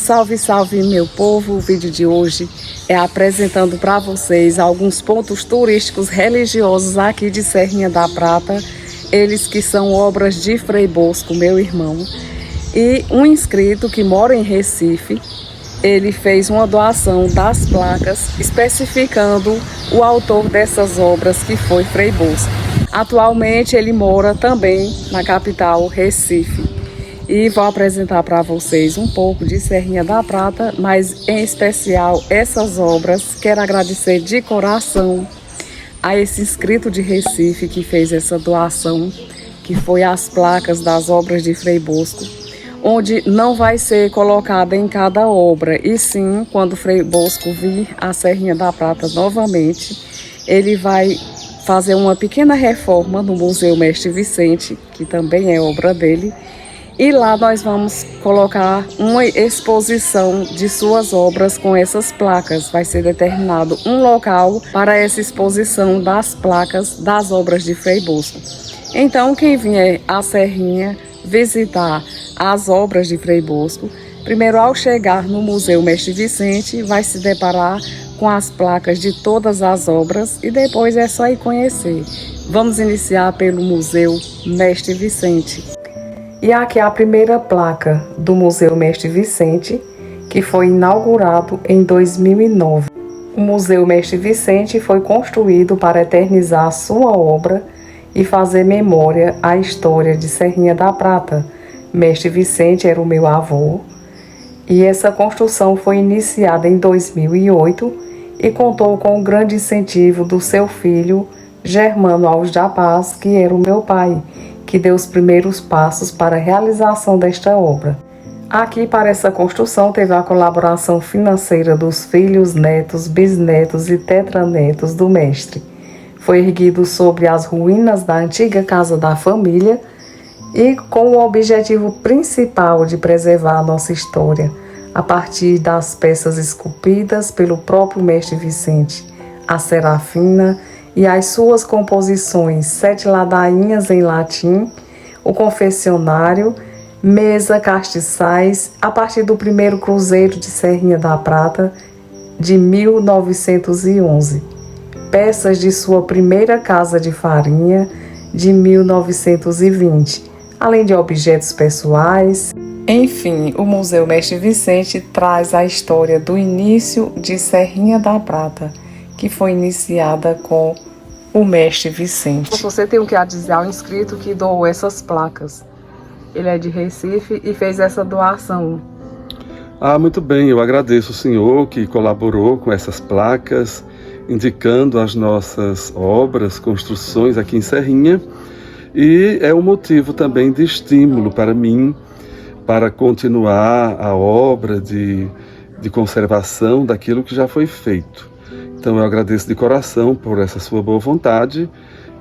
Salve, salve meu povo! O vídeo de hoje é apresentando para vocês alguns pontos turísticos religiosos aqui de Serrinha da Prata. Eles que são obras de Frei Bosco, meu irmão. E um inscrito que mora em Recife, ele fez uma doação das placas especificando o autor dessas obras, que foi Frei Bosco. Atualmente ele mora também na capital, Recife. E vou apresentar para vocês um pouco de Serrinha da Prata, mas em especial essas obras. Quero agradecer de coração a esse inscrito de Recife que fez essa doação, que foi as placas das obras de Frei Bosco, onde não vai ser colocada em cada obra, e sim, quando Frei Bosco vir a Serrinha da Prata novamente, ele vai fazer uma pequena reforma no Museu Mestre Vicente, que também é obra dele. E lá nós vamos colocar uma exposição de suas obras com essas placas. Vai ser determinado um local para essa exposição das placas das obras de Frei Bosco. Então, quem vier à Serrinha visitar as obras de Frei Bosco, primeiro, ao chegar no Museu Mestre Vicente, vai se deparar com as placas de todas as obras e depois é só ir conhecer. Vamos iniciar pelo Museu Mestre Vicente. E aqui é a primeira placa do Museu Mestre Vicente, que foi inaugurado em 2009. O Museu Mestre Vicente foi construído para eternizar sua obra e fazer memória à história de Serrinha da Prata. Mestre Vicente era o meu avô, e essa construção foi iniciada em 2008 e contou com o grande incentivo do seu filho, Germano Alves da Paz, que era o meu pai, que deu os primeiros passos para a realização desta obra. Aqui, para essa construção, teve a colaboração financeira dos filhos, netos, bisnetos e tetranetos do mestre. Foi erguido sobre as ruínas da antiga casa da família e com o objetivo principal de preservar a nossa história, a partir das peças esculpidas pelo próprio mestre Vicente, a Serafina e as suas composições, 7 ladainhas em latim, o confessionário, mesa, castiçais, a partir do primeiro cruzeiro de Serrinha da Prata, de 1911. Peças de sua primeira casa de farinha, de 1920, além de objetos pessoais. Enfim, o Museu Mestre Vicente traz a história do início de Serrinha da Prata, que foi iniciada com o Mestre Vicente. Você tem o que dizer ao inscrito que doou essas placas? Ele é de Recife e fez essa doação. Muito bem, eu agradeço o senhor que colaborou com essas placas, indicando as nossas obras, construções aqui em Serrinha, e é um motivo também de estímulo para mim, para continuar a obra de conservação daquilo que já foi feito. Então eu agradeço de coração por essa sua boa vontade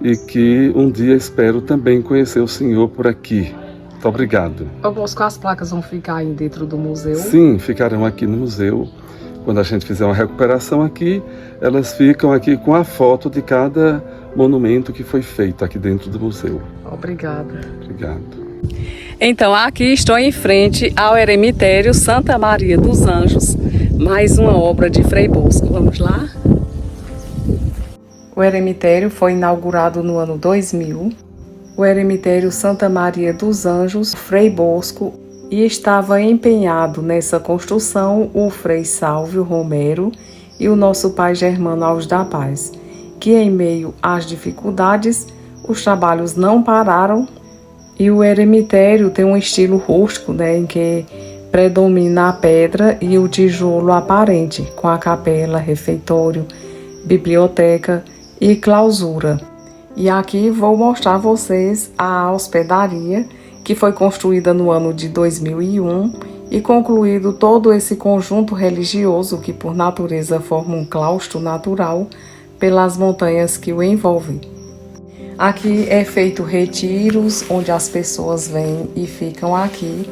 e que um dia espero também conhecer o senhor por aqui. Muito obrigado. Ô Bosco, as placas vão ficar aí dentro do museu? Sim, ficarão aqui no museu. Quando a gente fizer uma recuperação aqui, elas ficam aqui com a foto de cada monumento que foi feito aqui dentro do museu. Obrigada. Obrigado. Então, aqui estou em frente ao Eremitério Santa Maria dos Anjos, mais uma obra de Frei Bosco. Vamos lá? O eremitério foi inaugurado no ano 2000. O eremitério Santa Maria dos Anjos, Frei Bosco, e estava empenhado nessa construção o Frei Sálvio Romero e o nosso pai Germano Alves da Paz, que em meio às dificuldades, os trabalhos não pararam. E o eremitério tem um estilo rústico, em que predomina a pedra e o tijolo aparente, com a capela, refeitório, biblioteca e clausura. E aqui vou mostrar a vocês a hospedaria, que foi construída no ano de 2001 e concluído todo esse conjunto religioso que por natureza forma um claustro natural pelas montanhas que o envolvem. Aqui é feito retiros, onde as pessoas vêm e ficam aqui,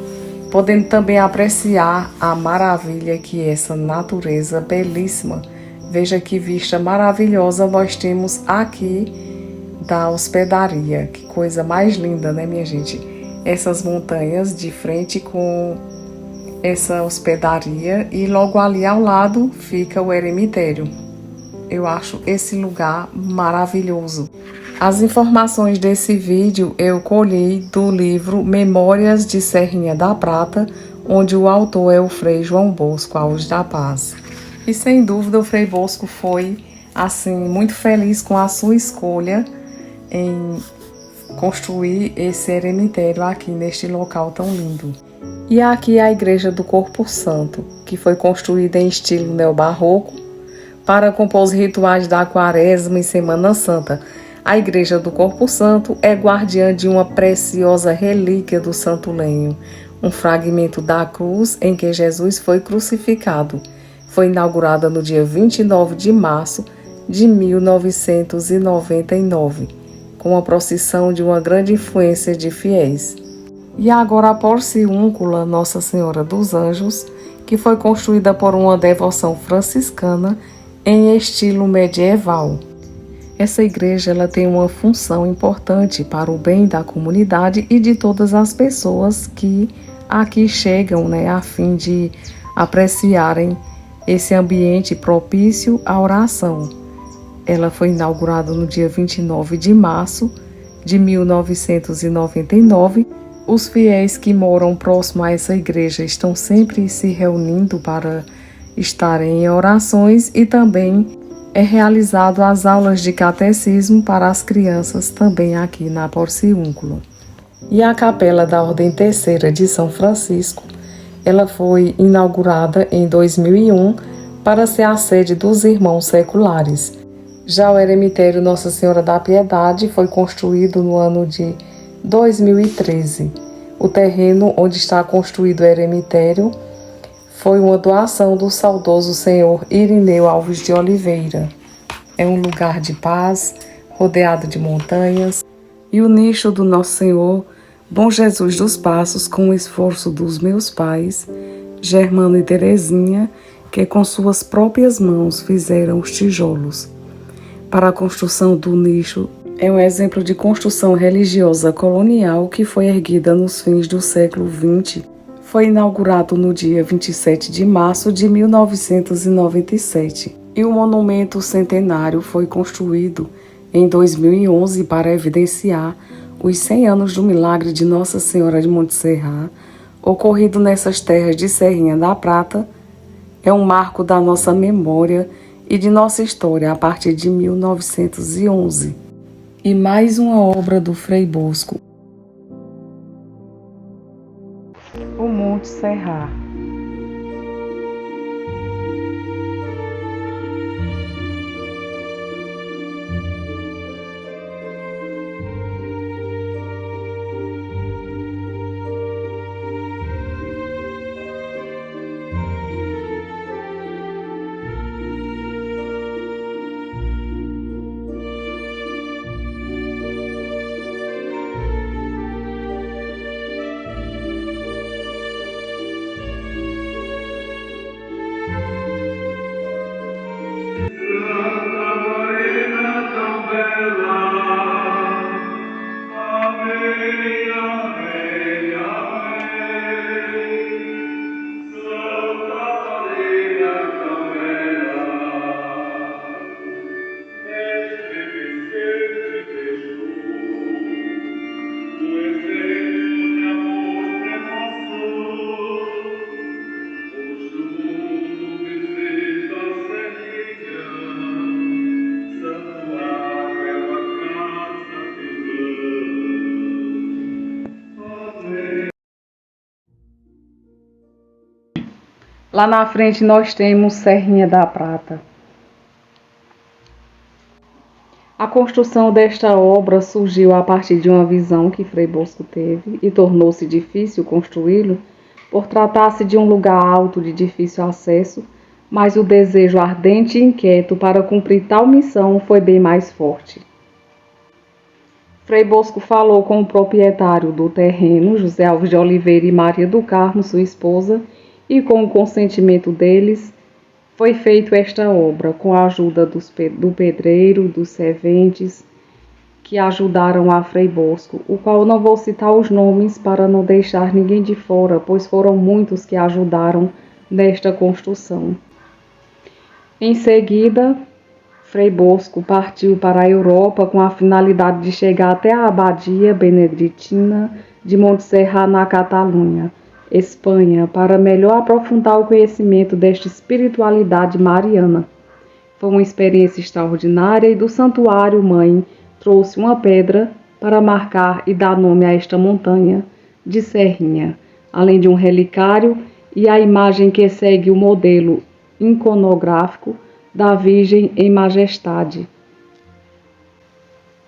podendo também apreciar a maravilha que é essa natureza belíssima. Veja que vista maravilhosa nós temos aqui da hospedaria. Que coisa mais linda, né, minha gente? Essas montanhas de frente com essa hospedaria e logo ali ao lado fica o eremitério. Eu acho esse lugar maravilhoso. As informações desse vídeo eu colhi do livro Memórias de Serrinha da Prata, onde o autor é o Frei João Bosco Alves da Paz. E sem dúvida o Frei Bosco foi assim muito feliz com a sua escolha em construir esse eremitério aqui neste local tão lindo. E aqui a Igreja do Corpo Santo, que foi construída em estilo neobarroco para compor os rituais da Quaresma e Semana Santa. A Igreja do Corpo Santo é guardiã de uma preciosa relíquia do Santo Lenho, um fragmento da cruz em que Jesus foi crucificado. Foi inaugurada no dia 29 de março de 1999, com a procissão de uma grande influência de fiéis. E agora a Porciúncula Nossa Senhora dos Anjos, que foi construída por uma devoção franciscana em estilo medieval. Essa igreja ela tem uma função importante para o bem da comunidade e de todas as pessoas que aqui chegam, a fim de apreciarem esse ambiente propício à oração. Ela foi inaugurada no dia 29 de março de 1999. Os fiéis que moram próximo a essa igreja estão sempre se reunindo para estarem em orações e também é realizado as aulas de catecismo para as crianças também aqui na Porciúncula. E a Capela da Ordem Terceira de São Francisco, ela foi inaugurada em 2001 para ser a sede dos Irmãos Seculares. Já o eremitério Nossa Senhora da Piedade foi construído no ano de 2013. O terreno onde está construído o eremitério foi uma doação do saudoso senhor Irineu Alves de Oliveira. É um lugar de paz, rodeado de montanhas, e o nicho do Nosso Senhor, Bom Jesus dos Passos, com o esforço dos meus pais, Germano e Terezinha, que com suas próprias mãos fizeram os tijolos. Para a construção do nicho, é um exemplo de construção religiosa colonial que foi erguida nos fins do século XX. Foi inaugurado no dia 27 de março de 1997 e o monumento centenário foi construído em 2011 para evidenciar os 100 anos do milagre de Nossa Senhora de Montserrat, ocorrido nessas terras de Serrinha da Prata. É um marco da nossa memória e de nossa história a partir de 1911. E mais uma obra do Frei Bosco, o Monte Serrat. Lá na frente nós temos Serrinha da Prata. A construção desta obra surgiu a partir de uma visão que Frei Bosco teve e tornou-se difícil construí-lo por tratar-se de um lugar alto de difícil acesso, mas o desejo ardente e inquieto para cumprir tal missão foi bem mais forte. Frei Bosco falou com o proprietário do terreno, José Alves de Oliveira, e Maria do Carmo, sua esposa, e com o consentimento deles, foi feita esta obra, com a ajuda do pedreiro, dos serventes, que ajudaram a Frei Bosco, o qual não vou citar os nomes para não deixar ninguém de fora, pois foram muitos que ajudaram nesta construção. Em seguida, Frei Bosco partiu para a Europa com a finalidade de chegar até a abadia beneditina de Montserrat, na Catalunha, Espanha, para melhor aprofundar o conhecimento desta espiritualidade mariana. Foi uma experiência extraordinária e do Santuário Mãe trouxe uma pedra para marcar e dar nome a esta montanha de Serrinha, além de um relicário e a imagem que segue o modelo iconográfico da Virgem em Majestade.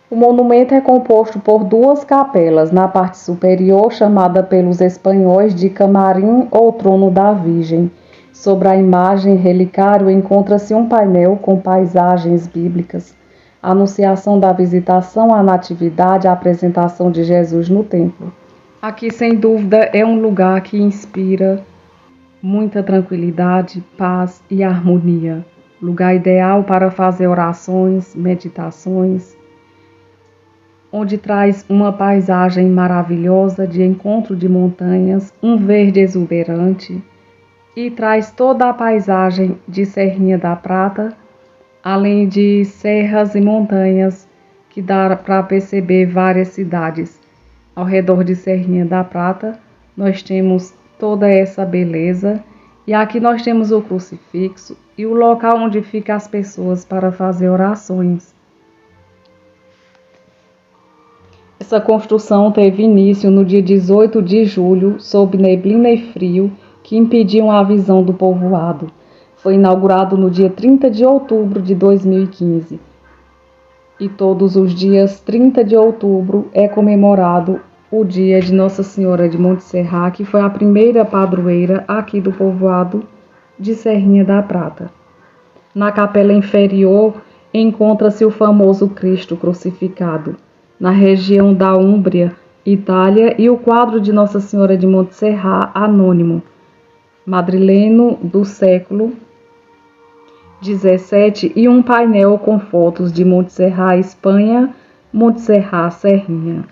O monumento é composto por duas capelas, na parte superior, chamada pelos espanhóis de camarim ou trono da Virgem. Sobre a imagem relicário encontra-se um painel com paisagens bíblicas, a anunciação da visitação à Natividade, a apresentação de Jesus no templo. Aqui, sem dúvida, é um lugar que inspira muita tranquilidade, paz e harmonia. Lugar ideal para fazer orações, meditações, onde traz uma paisagem maravilhosa de encontro de montanhas, um verde exuberante, e traz toda a paisagem de Serrinha da Prata, além de serras e montanhas que dá para perceber várias cidades. Ao redor de Serrinha da Prata, nós temos toda essa beleza, e aqui nós temos o crucifixo e o local onde ficam as pessoas para fazer orações. Essa construção teve início no dia 18 de julho, sob neblina e frio, que impediam a visão do povoado. Foi inaugurado no dia 30 de outubro de 2015. E todos os dias 30 de outubro é comemorado o dia de Nossa Senhora de Montserrat, que foi a primeira padroeira aqui do povoado de Serrinha da Prata. Na capela inferior encontra-se o famoso Cristo crucificado, na região da Úmbria, Itália, e o quadro de Nossa Senhora de Montserrat, anônimo, madrileno do século XVII, e um painel com fotos de Montserrat, Espanha, Montserrat, Serrinha.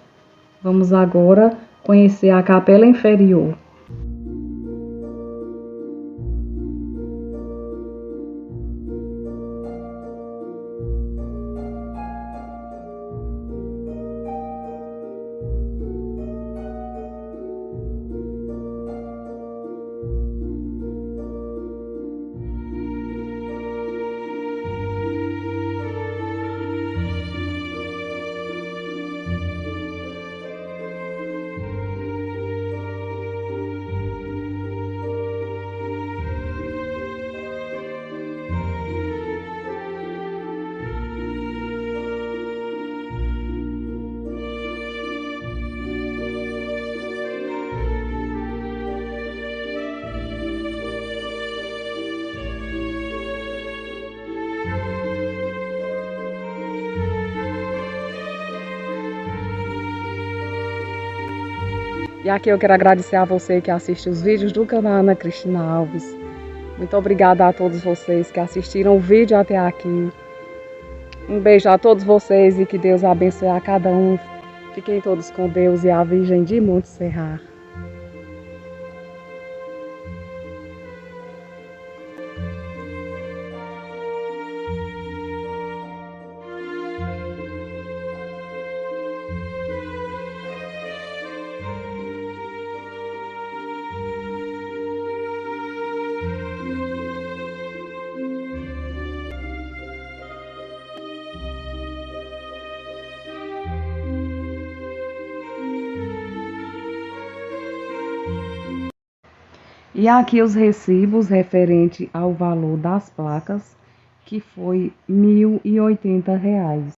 Vamos agora conhecer a capela inferior. E aqui eu quero agradecer a você que assiste os vídeos do canal Ana Cristina Alves. Muito obrigada a todos vocês que assistiram o vídeo até aqui. Um beijo a todos vocês e que Deus abençoe a cada um. Fiquem todos com Deus e a Virgem de Montserrat. E aqui os recibos referente ao valor das placas, que foi R$ 1.080.